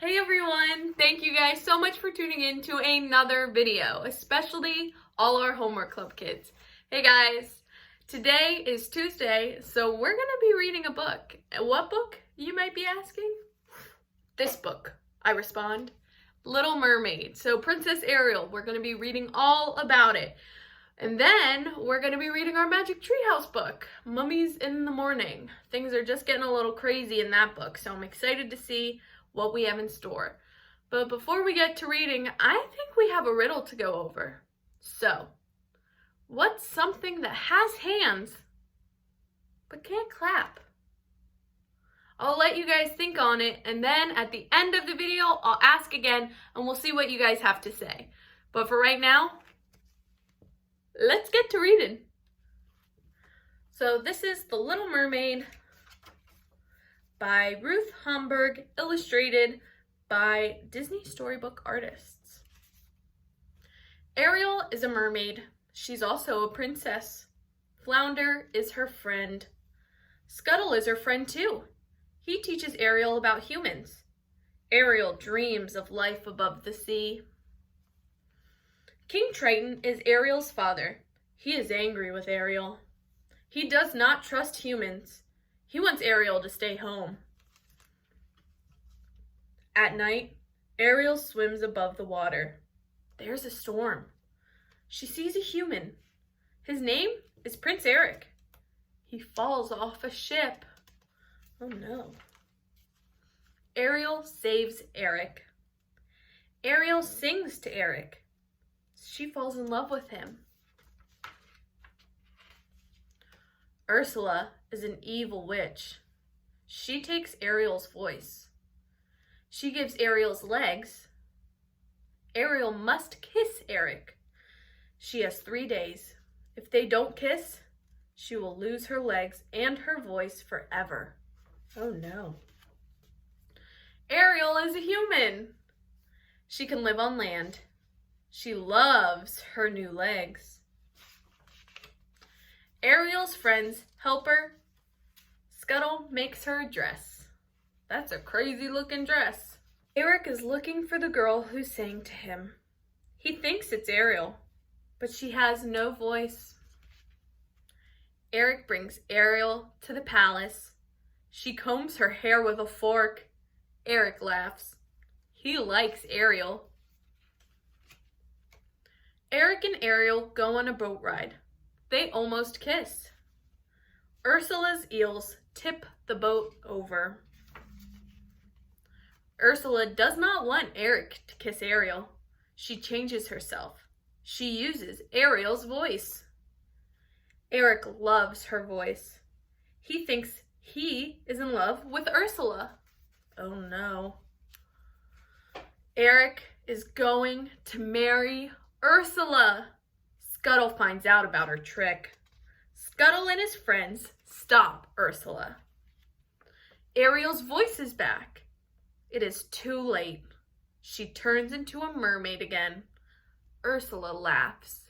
Hey everyone! Thank you guys so much for tuning in to another video, especially all our homework club kids. Hey guys, today is Tuesday, so we're gonna be reading a book. What book, you might be asking? This book, I respond. Little Mermaid. So Princess Ariel, we're gonna be reading all about it. And then we're gonna be reading our Magic Treehouse book, Mummies in the Morning. Things are just getting a little crazy in that book, so I'm excited to see what we have in store. But before we get to reading, I think we have a riddle to go over. So, what's something that has hands but can't clap? I'll let you guys think on it, and then at the end of the video, I'll ask again, and we'll see what you guys have to say. But for right now, let's get to reading. So this is The Little Mermaid by Ruth Homburg, illustrated by Disney Storybook artists. Ariel is a mermaid. She's also a princess. Flounder is her friend. Scuttle is her friend too. He teaches Ariel about humans. Ariel dreams of life above the sea. King Triton is Ariel's father. He is angry with Ariel. He does not trust humans. He wants Ariel to stay home. At night, Ariel swims above the water. There's a storm. She sees a human. His name is Prince Eric. He falls off a ship. Oh no. Ariel saves Eric. Ariel sings to Eric. She falls in love with him. Ursula is an evil witch. She takes Ariel's voice. She gives Ariel's legs. Ariel must kiss Eric. She has 3 days. If they don't kiss, she will lose her legs and her voice forever. Oh no. Ariel is a human. She can live on land. She loves her new legs. Ariel's friends help her. Scuttle makes her a dress. That's a crazy looking dress. Eric is looking for the girl who sang to him. He thinks it's Ariel, but she has no voice. Eric brings Ariel to the palace. She combs her hair with a fork. Eric laughs. He likes Ariel. Eric and Ariel go on a boat ride. They almost kiss. Ursula's eels tip the boat over. Ursula does not want Eric to kiss Ariel. She changes herself. She uses Ariel's voice. Eric loves her voice. He thinks he is in love with Ursula. Oh no. Eric is going to marry Ursula. Scuttle finds out about her trick. Scuttle and his friends stop Ursula. Ariel's voice is back. It is too late. She turns into a mermaid again. Ursula laughs.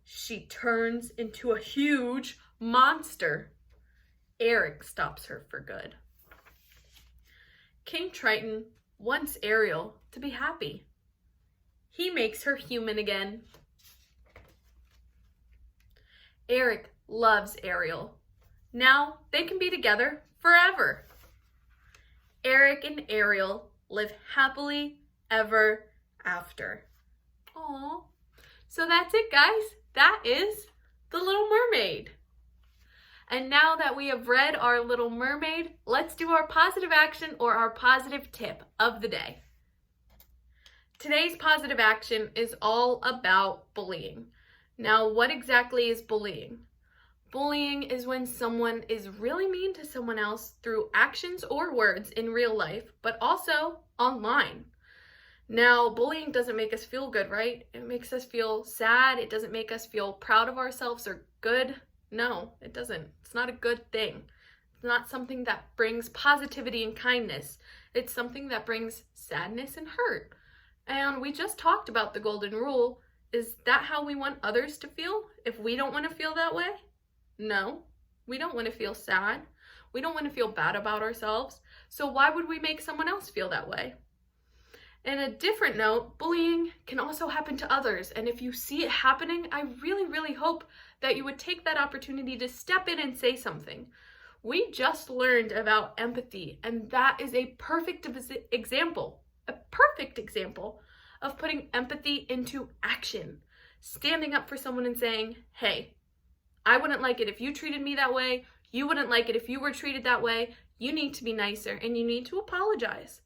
She turns into a huge monster. Eric stops her for good. King Triton wants Ariel to be happy. He makes her human again. Eric loves Ariel. Now they can be together forever. Eric and Ariel live happily ever after. Aww. So that's it, guys. That is The Little Mermaid. And now that we have read our Little Mermaid, let's do our positive action or our positive tip of the day. Today's positive action is all about bullying. Now, what exactly is bullying? Bullying is when someone is really mean to someone else through actions or words in real life, but also online. Now, bullying doesn't make us feel good, right? It makes us feel sad. It doesn't make us feel proud of ourselves or good. No, it doesn't. It's not a good thing. It's not something that brings positivity and kindness. It's something that brings sadness and hurt. And we just talked about the golden rule. Is that how we want others to feel if we don't want to feel that way? No, we don't want to feel sad. We don't want to feel bad about ourselves. So why would we make someone else feel that way? And a different note, bullying can also happen to others. And if you see it happening, I really, really hope that you would take that opportunity to step in and say something. We just learned about empathy, and that is a perfect example of putting empathy into action. Standing up for someone and saying, hey, I wouldn't like it if you treated me that way. You wouldn't like it if you were treated that way. You need to be nicer and you need to apologize.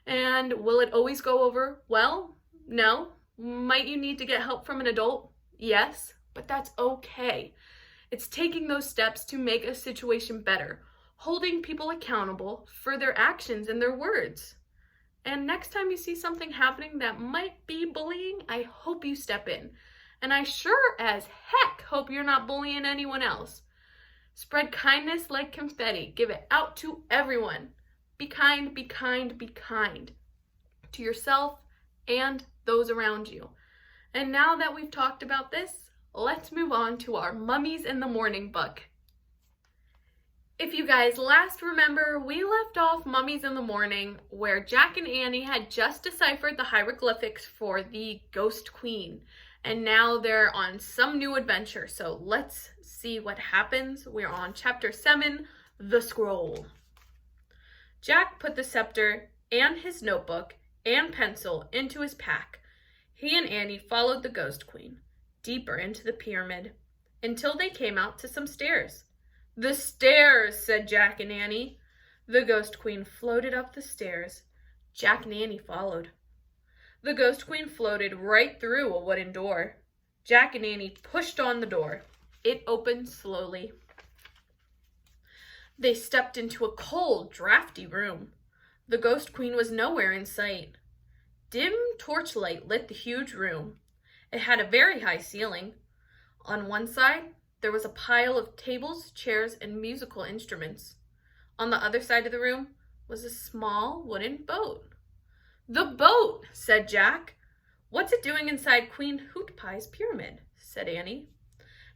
And will it always go over well? No. Might you need to get help from an adult? Yes, but that's okay. It's taking those steps to make a situation better, holding people accountable for their actions and their words. And next time you see something happening that might be bullying, I hope you step in. And I sure as heck hope you're not bullying anyone else. Spread kindness like confetti. Give it out to everyone. Be kind, be kind, be kind to yourself and those around you. And now that we've talked about this, let's move on to our Mummies in the Morning book. If you guys last remember, we left off Mummies in the Morning where Jack and Annie had just deciphered the hieroglyphics for the Ghost Queen. And now they're on some new adventure. So let's see what happens. We're on chapter 7, The Scroll. Jack put the scepter and his notebook and pencil into his pack. He and Annie followed the Ghost Queen deeper into the pyramid until they came out to some stairs. The stairs, said Jack and Annie. The Ghost Queen floated up the stairs. Jack and Annie followed. The Ghost Queen floated right through a wooden door. Jack and Annie pushed on the door. It opened slowly. They stepped into a cold, drafty room. The Ghost Queen was nowhere in sight. Dim torchlight lit the huge room. It had a very high ceiling. On one side, there was a pile of tables, chairs, and musical instruments. On the other side of the room was a small wooden boat. The boat, said Jack. What's it doing inside Queen Hootpie's pyramid? Said Annie.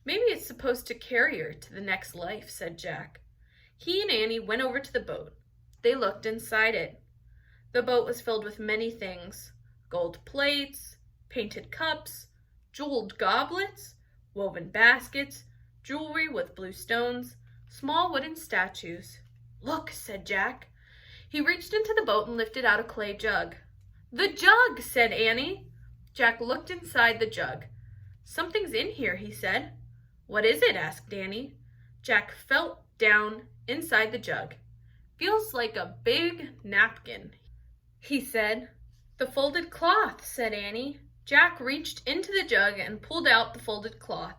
Maybe it's supposed to carry her to the next life, said Jack. He and Annie went over to the boat. They looked inside it. The boat was filled with many things: gold plates, painted cups, jeweled goblets, woven baskets, jewelry with blue stones, small wooden statues. Look, said Jack. He reached into the boat and lifted out a clay jug. The jug, said Annie. Jack looked inside the jug. Something's in here, he said. What is it? Asked Annie. Jack felt down inside the jug. Feels like a big napkin, he said. The folded cloth, said Annie. Jack reached into the jug and pulled out the folded cloth.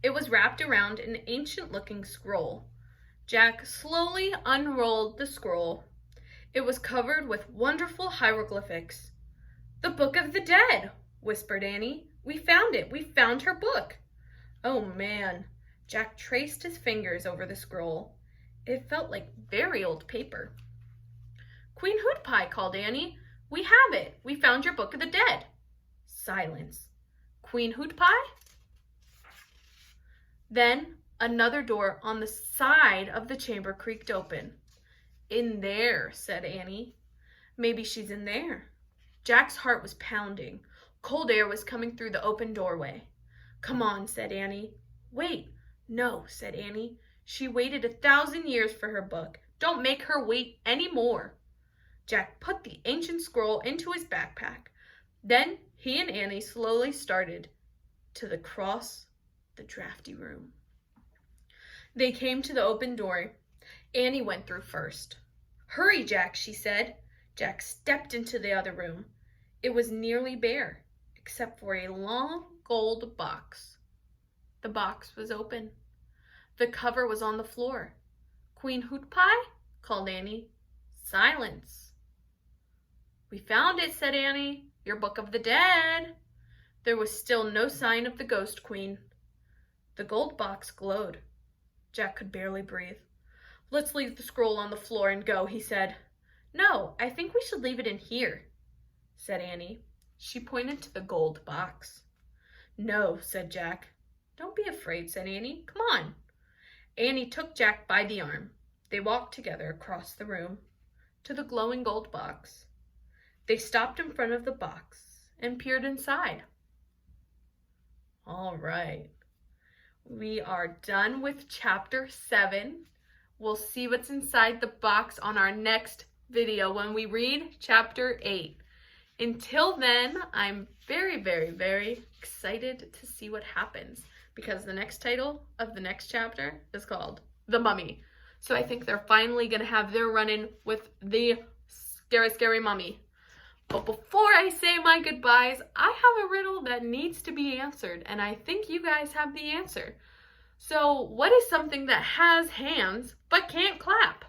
It was wrapped around an ancient-looking scroll. Jack slowly unrolled the scroll. It was covered with wonderful hieroglyphics. The Book of the Dead, whispered Annie. We found it. We found her book. Oh, man. Jack traced his fingers over the scroll. It felt like very old paper. Queen Hootpie, called Annie. We have it. We found your Book of the Dead. Silence. Queen Hootpie? Then another door on the side of the chamber creaked open. In there, said Annie. Maybe she's in there. Jack's heart was pounding. Cold air was coming through the open doorway. Come on, said Annie. Wait. No, said Annie. She waited 1,000 years for her book. Don't make her wait any more. Jack put the ancient scroll into his backpack. Then he and Annie slowly started to cross the drafty room. They came to the open door. Annie went through first. Hurry, Jack, she said. Jack stepped into the other room. It was nearly bare, except for a long gold box. The box was open. The cover was on the floor. Queen Hootpie? Called Annie. Silence. We found it, said Annie. Your Book of the Dead. There was still no sign of the Ghost Queen. The gold box glowed. Jack could barely breathe. Let's leave the scroll on the floor and go, he said. No, I think we should leave it in here, said Annie. She pointed to the gold box. No, said Jack. Don't be afraid, said Annie. Come on. Annie took Jack by the arm. They walked together across the room to the glowing gold box. They stopped in front of the box and peered inside. All right. We are done with chapter 7. We'll see what's inside the box on our next video when we read chapter 8. Until then, I'm very, very, very excited to see what happens because the next title of the next chapter is called The Mummy. So I think they're finally going to have their run-in with the scary, scary mummy. But before I say my goodbyes, I have a riddle that needs to be answered, and I think you guys have the answer. So what is something that has hands but can't clap?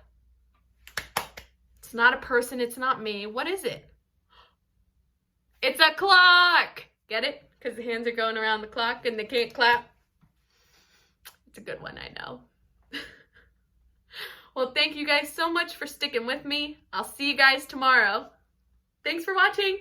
It's not a person, it's not me. What is it? It's a clock! Get it? Because the hands are going around the clock and they can't clap. It's a good one, I know. Well, thank you guys so much for sticking with me. I'll see you guys tomorrow. Thanks for watching.